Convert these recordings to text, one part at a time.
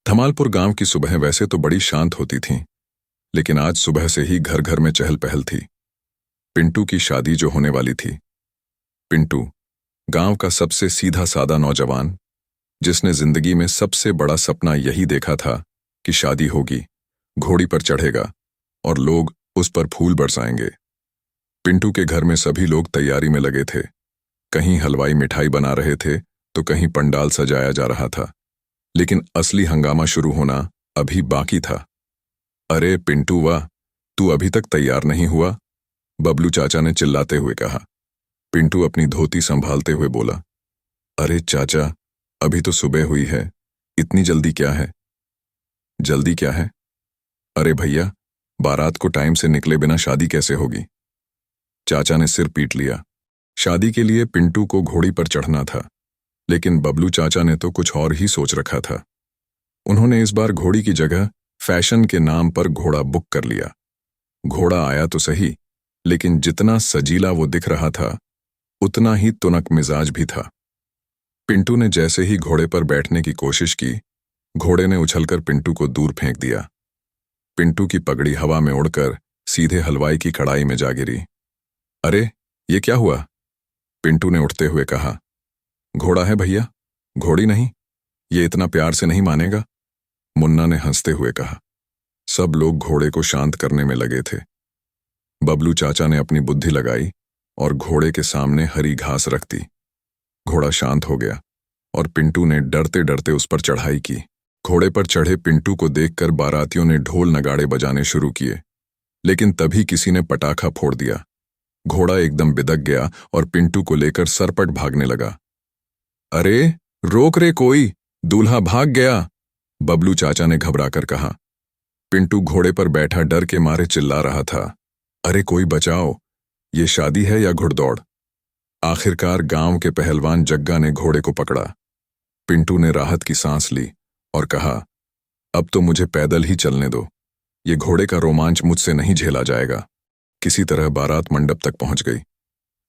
धमालपुर गांव की सुबह वैसे तो बड़ी शांत होती थीं, लेकिन आज सुबह से ही घर घर में चहल पहल थी। पिंटू की शादी जो होने वाली थी। पिंटू, गांव का सबसे सीधा सादा नौजवान, जिसने जिंदगी में सबसे बड़ा सपना यही देखा था कि शादी होगी, घोड़ी पर चढ़ेगा और लोग उस पर फूल बरसाएंगे। पिंटू के घर में सभी लोग तैयारी में लगे थे। कहीं हलवाई मिठाई बना रहे थे तो कहीं पंडाल सजाया जा रहा था, लेकिन असली हंगामा शुरू होना अभी बाकी था। अरे पिंटू वाह, तू अभी तक तैयार नहीं हुआ? बबलू चाचा ने चिल्लाते हुए कहा। पिंटू अपनी धोती संभालते हुए बोला, अरे चाचा, अभी तो सुबह हुई है, इतनी जल्दी क्या है? जल्दी क्या है? अरे भैया, बारात को टाइम से निकले बिना शादी कैसे होगी? चाचा ने सिर पीट लिया। शादी के लिए पिंटू को घोड़ी पर चढ़ना था, लेकिन बबलू चाचा ने तो कुछ और ही सोच रखा था। उन्होंने इस बार घोड़ी की जगह फैशन के नाम पर घोड़ा बुक कर लिया। घोड़ा आया तो सही, लेकिन जितना सजीला वो दिख रहा था, उतना ही तुनक मिजाज भी था। पिंटू ने जैसे ही घोड़े पर बैठने की कोशिश की, घोड़े ने उछलकर पिंटू को दूर फेंक दिया। पिंटू की पगड़ी हवा में उड़कर सीधे हलवाई की कड़ाई में जा गिरी। अरे, ये क्या हुआ? पिंटू ने उठते हुए कहा। घोड़ा है भैया, घोड़ी नहीं। ये इतना प्यार से नहीं मानेगा, मुन्ना ने हंसते हुए कहा। सब लोग घोड़े को शांत करने में लगे थे। बबलू चाचा ने अपनी बुद्धि लगाई और घोड़े के सामने हरी घास रख दी। घोड़ा शांत हो गया और पिंटू ने डरते डरते उस पर चढ़ाई की। घोड़े पर चढ़े पिंटू को देखकर बारातियों ने ढोल नगाड़े बजाने शुरू किए, लेकिन तभी किसी ने पटाखा फोड़ दिया। घोड़ा एकदम बिदक गया और पिंटू को लेकर सरपट भागने लगा। अरे, रोक रे कोई, दूल्हा भाग गया, बबलू चाचा ने घबराकर कहा। पिंटू घोड़े पर बैठा डर के मारे चिल्ला रहा था। अरे कोई बचाओ, ये शादी है या घुड़दौड़? आखिरकार गांव के पहलवान जग्गा ने घोड़े को पकड़ा। पिंटू ने राहत की सांस ली और कहा, अब तो मुझे पैदल ही चलने दो, ये घोड़े का रोमांच मुझसे नहीं झेला जाएगा। किसी तरह बारात मंडप तक पहुंच गई,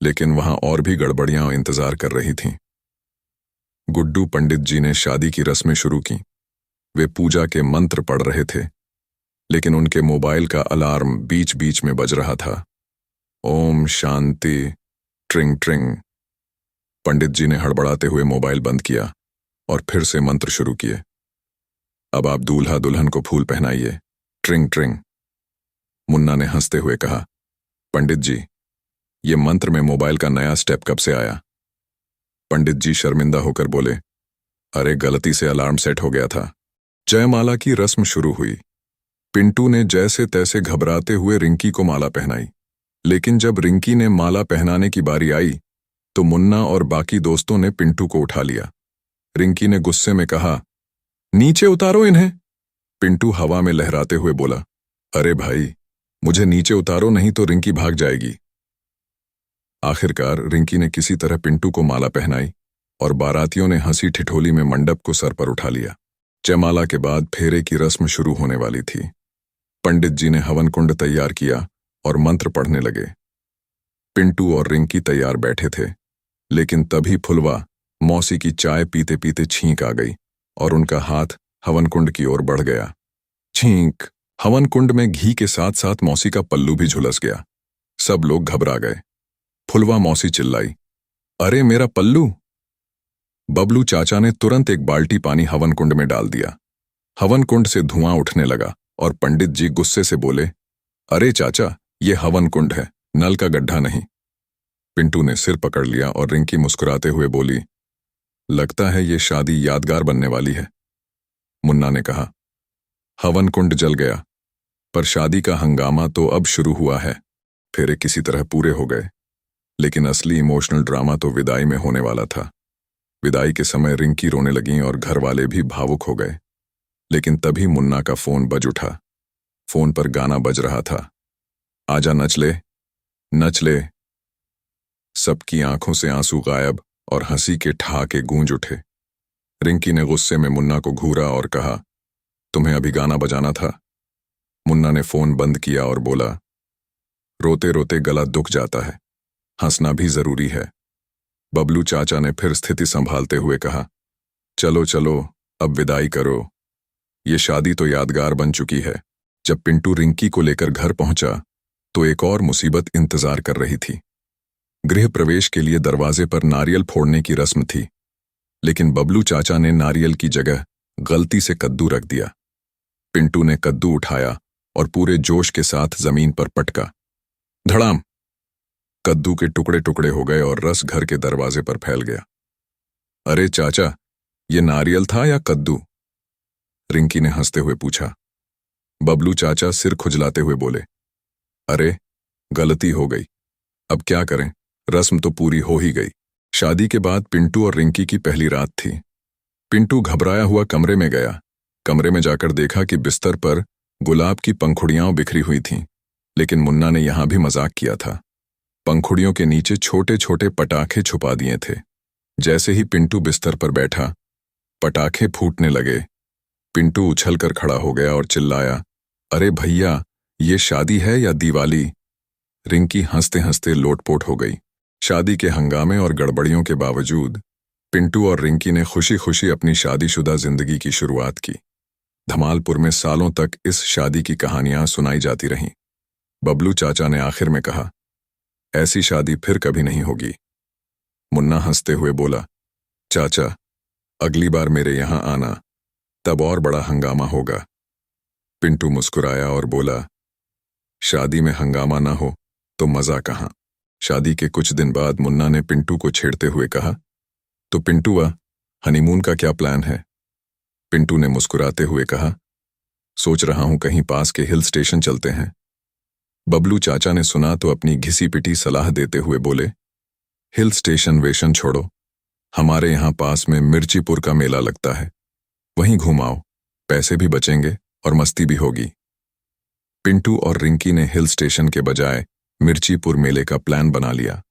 लेकिन वहां और भी गड़बड़ियां इंतजार कर रही थीं। गुड्डू पंडित जी ने शादी की रस्में शुरू की। वे पूजा के मंत्र पढ़ रहे थे, लेकिन उनके मोबाइल का अलार्म बीच बीच में बज रहा था। ओम शांति, ट्रिंग ट्रिंग। पंडित जी ने हड़बड़ाते हुए मोबाइल बंद किया और फिर से मंत्र शुरू किए। अब आप दूल्हा दुल्हन को फूल पहनाइए, ट्रिंग ट्रिंग। मुन्ना ने हंसते हुए कहा, पंडित जी, ये मंत्र में मोबाइल का नया स्टेप कब से आया? पंडित जी शर्मिंदा होकर बोले, अरे गलती से अलार्म सेट हो गया था। जयमाला की रस्म शुरू हुई। पिंटू ने जैसे तैसे घबराते हुए रिंकी को माला पहनाई, लेकिन जब रिंकी ने माला पहनाने की बारी आई तो मुन्ना और बाकी दोस्तों ने पिंटू को उठा लिया। रिंकी ने गुस्से में कहा, नीचे उतारो इन्हें। पिंटू हवा में लहराते हुए बोला, अरे भाई, मुझे नीचे उतारो नहीं तो रिंकी भाग जाएगी। आखिरकार रिंकी ने किसी तरह पिंटू को माला पहनाई और बारातियों ने हंसी ठिठोली में मंडप को सर पर उठा लिया। जयमाला के बाद फेरे की रस्म शुरू होने वाली थी। पंडित जी ने हवन कुंड तैयार किया और मंत्र पढ़ने लगे। पिंटू और रिंकी तैयार बैठे थे, लेकिन तभी फुलवा मौसी की चाय पीते पीते छींक आ गई और उनका हाथ हवन कुंड की ओर बढ़ गया। छींक! हवन कुंड में घी के साथ साथ मौसी का पल्लू भी झुलस गया। सब लोग घबरा गए। फुलवा मौसी चिल्लाई, अरे मेरा पल्लू! बबलू चाचा ने तुरंत एक बाल्टी पानी हवन कुंड में डाल दिया। हवन कुंड से धुआं उठने लगा और पंडित जी गुस्से से बोले, अरे चाचा, ये हवन कुंड है, नल का गड्ढा नहीं। पिंटू ने सिर पकड़ लिया और रिंकी मुस्कुराते हुए बोली, लगता है ये शादी यादगार बनने वाली है। मुन्ना ने कहा। हवन कुंड जल गया, पर शादी का हंगामा तो अब शुरू हुआ है। फेरे किसी तरह पूरे हो गए, लेकिन असली इमोशनल ड्रामा तो विदाई में होने वाला था। विदाई के समय रिंकी रोने लगीं और घर वाले भी भावुक हो गए, लेकिन तभी मुन्ना का फोन बज उठा। फोन पर गाना बज रहा था, आजा नच ले, नच ले। सबकी आंखों से आंसू गायब और हंसी के ठहाके गूंज उठे। रिंकी ने गुस्से में मुन्ना को घूरा और कहा, तुम्हें अभी गाना बजाना था? मुन्ना ने फोन बंद किया और बोला, रोते रोते गला दुख जाता है, हंसना भी जरूरी है। बबलू चाचा ने फिर स्थिति संभालते हुए कहा, चलो चलो, अब विदाई करो। ये शादी तो यादगार बन चुकी है। जब पिंटू रिंकी को लेकर घर पहुंचा तो एक और मुसीबत इंतजार कर रही थी। गृह प्रवेश के लिए दरवाजे पर नारियल फोड़ने की रस्म थी, लेकिन बबलू चाचा ने नारियल की जगह गलती से कद्दू रख दिया। पिंटू ने कद्दू उठाया और पूरे जोश के साथ जमीन पर पटका। धड़ाम! कद्दू के टुकड़े टुकड़े हो गए और रस घर के दरवाजे पर फैल गया। अरे चाचा, ये नारियल था या कद्दू? रिंकी ने हंसते हुए पूछा। बबलू चाचा सिर खुजलाते हुए बोले, अरे गलती हो गई, अब क्या करें, रस्म तो पूरी हो ही गई। शादी के बाद पिंटू और रिंकी की पहली रात थी। पिंटू घबराया हुआ कमरे में गया। कमरे में जाकर देखा कि बिस्तर पर गुलाब की पंखुड़ियां बिखरी हुई थीं, लेकिन मुन्ना ने यहां भी मजाक किया था। पंखुड़ियों के नीचे छोटे छोटे पटाखे छुपा दिए थे। जैसे ही पिंटू बिस्तर पर बैठा, पटाखे फूटने लगे। पिंटू उछलकर खड़ा हो गया और चिल्लाया, अरे भैया, ये शादी है या दिवाली? रिंकी हंसते हंसते लोटपोट हो गई। शादी के हंगामे और गड़बड़ियों के बावजूद पिंटू और रिंकी ने खुशी खुशी अपनी शादीशुदा जिंदगी की शुरुआत की। धमालपुर में सालों तक इस शादी की कहानियां सुनाई जाती रहीं। बबलू चाचा ने आखिर में कहा, ऐसी शादी फिर कभी नहीं होगी। मुन्ना हंसते हुए बोला, चाचा, अगली बार मेरे यहां आना, तब और बड़ा हंगामा होगा। पिंटू मुस्कुराया और बोला, शादी में हंगामा ना हो तो मजा कहां। शादी के कुछ दिन बाद मुन्ना ने पिंटू को छेड़ते हुए कहा, तो पिंटूआ, हनीमून का क्या प्लान है? पिंटू ने मुस्कुराते हुए कहा, सोच रहा हूं कहीं पास के हिल स्टेशन चलते हैं। बबलू चाचा ने सुना तो अपनी घिसी पिटी सलाह देते हुए बोले, हिल स्टेशन वेशन छोड़ो, हमारे यहां पास में मिर्चीपुर का मेला लगता है, वहीं घुमाओ, पैसे भी बचेंगे और मस्ती भी होगी। पिंटू और रिंकी ने हिल स्टेशन के बजाय मिर्चीपुर मेले का प्लान बना लिया,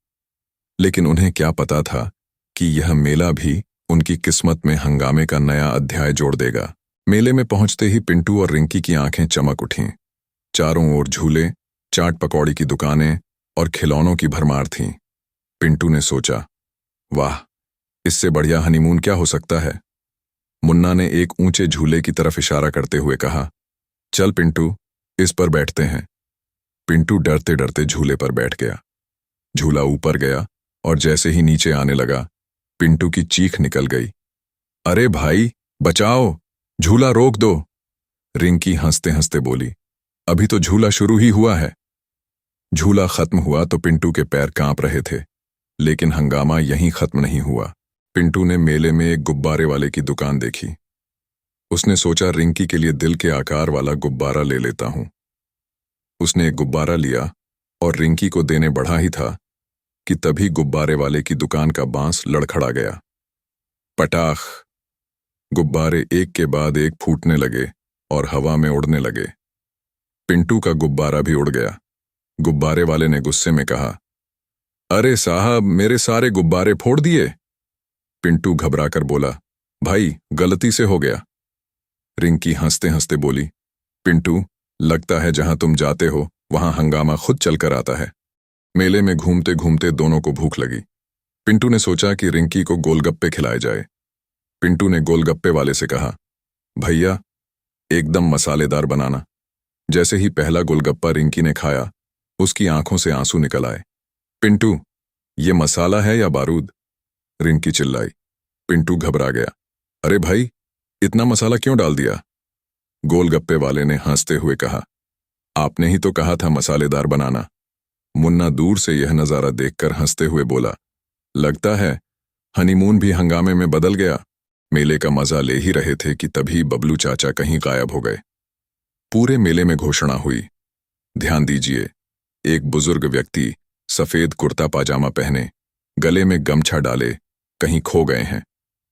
लेकिन उन्हें क्या पता था कि यह मेला भी उनकी किस्मत में हंगामे का नया अध्याय जोड़ देगा। मेले में पहुंचते ही पिंटू और रिंकी की आंखें चमक उठीं। चारों ओर झूले, चाट पकौड़ी की दुकानें और खिलौनों की भरमार थीं। पिंटू ने सोचा, वाह, इससे बढ़िया हनीमून क्या हो सकता है? मुन्ना ने एक ऊंचे झूले की तरफ इशारा करते हुए कहा, चल पिंटू, इस पर बैठते हैं। पिंटू डरते डरते झूले पर बैठ गया। झूला ऊपर गया और जैसे ही नीचे आने लगा, पिंटू की चीख निकल गई, अरे भाई बचाओ, झूला रोक दो। रिंकी हंसते हंसते बोली, अभी तो झूला शुरू ही हुआ है। झूला खत्म हुआ तो पिंटू के पैर कांप रहे थे, लेकिन हंगामा यहीं खत्म नहीं हुआ। पिंटू ने मेले में एक गुब्बारे वाले की दुकान देखी। उसने सोचा रिंकी के लिए दिल के आकार वाला गुब्बारा ले लेता हूं। उसने एक गुब्बारा लिया और रिंकी को देने बढ़ा ही था कि तभी गुब्बारे वाले की दुकान का बांस लड़खड़ा गया। पटाख! गुब्बारे एक के बाद एक फूटने लगे और हवा में उड़ने लगे। पिंटू का गुब्बारा भी उड़ गया। गुब्बारे वाले ने गुस्से में कहा, अरे साहब, मेरे सारे गुब्बारे फोड़ दिए। पिंटू घबराकर बोला, भाई गलती से हो गया। रिंकी हंसते हंसते बोली, पिंटू, लगता है जहां तुम जाते हो वहां हंगामा खुद चलकर आता है। मेले में घूमते घूमते दोनों को भूख लगी। पिंटू ने सोचा कि रिंकी को गोलगप्पे खिलाए जाए। पिंटू ने गोलगप्पे वाले से कहा, भैया एकदम मसालेदार बनाना। जैसे ही पहला गोलगप्पा रिंकी ने खाया, उसकी आंखों से आंसू निकल आए। पिंटू, ये मसाला है या बारूद? रिंकी चिल्लाई। पिंटू घबरा गया, अरे भाई, इतना मसाला क्यों डाल दिया? गोलगप्पे वाले ने हंसते हुए कहा, आपने ही तो कहा था मसालेदार बनाना। मुन्ना दूर से यह नजारा देखकर हंसते हुए बोला, लगता है हनीमून भी हंगामे में बदल गया। मेले का मजा ले ही रहे थे कि तभी बबलू चाचा कहीं गायब हो गए। पूरे मेले में घोषणा हुई, ध्यान दीजिए, एक बुजुर्ग व्यक्ति सफेद कुर्ता पाजामा पहने, गले में गमछा डाले कहीं खो गए हैं।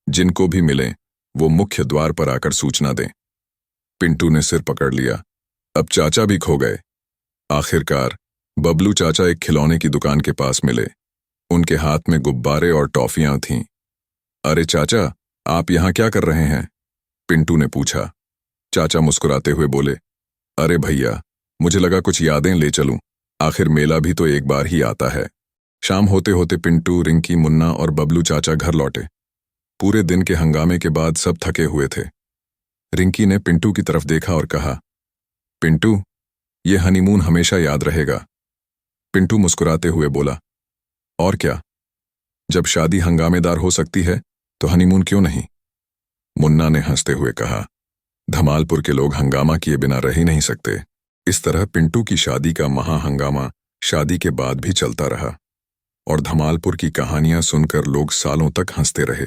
जिनको भी मिले वो मुख्य द्वार पर आकर सूचना दें। पिंटू ने सिर पकड़ लिया, अब चाचा भी खो गए। आखिरकार बबलू चाचा एक खिलौने की दुकान के पास मिले। उनके हाथ में गुब्बारे और टॉफियां थीं। अरे चाचा, आप यहां क्या कर रहे हैं? पिंटू ने पूछा। चाचा मुस्कुराते हुए बोले, अरे भैया, मुझे लगा कुछ यादें ले चलूं, आखिर मेला भी तो एक बार ही आता है। शाम होते होते पिंटू, रिंकी, मुन्ना और बबलू चाचा घर लौटे। पूरे दिन के हंगामे के बाद सब थके हुए थे। रिंकी ने पिंटू की तरफ देखा और कहा, पिंटू, ये हनीमून हमेशा याद रहेगा। पिंटू मुस्कुराते हुए बोला, और क्या, जब शादी हंगामेदार हो सकती है तो हनीमून क्यों नहीं? मुन्ना ने हंसते हुए कहा, धमालपुर के लोग हंगामा किए बिना रह ही नहीं सकते। इस तरह पिंटू की शादी का महाहंगामा शादी के बाद भी चलता रहा और धमालपुर की कहानियां सुनकर लोग सालों तक हंसते रहे।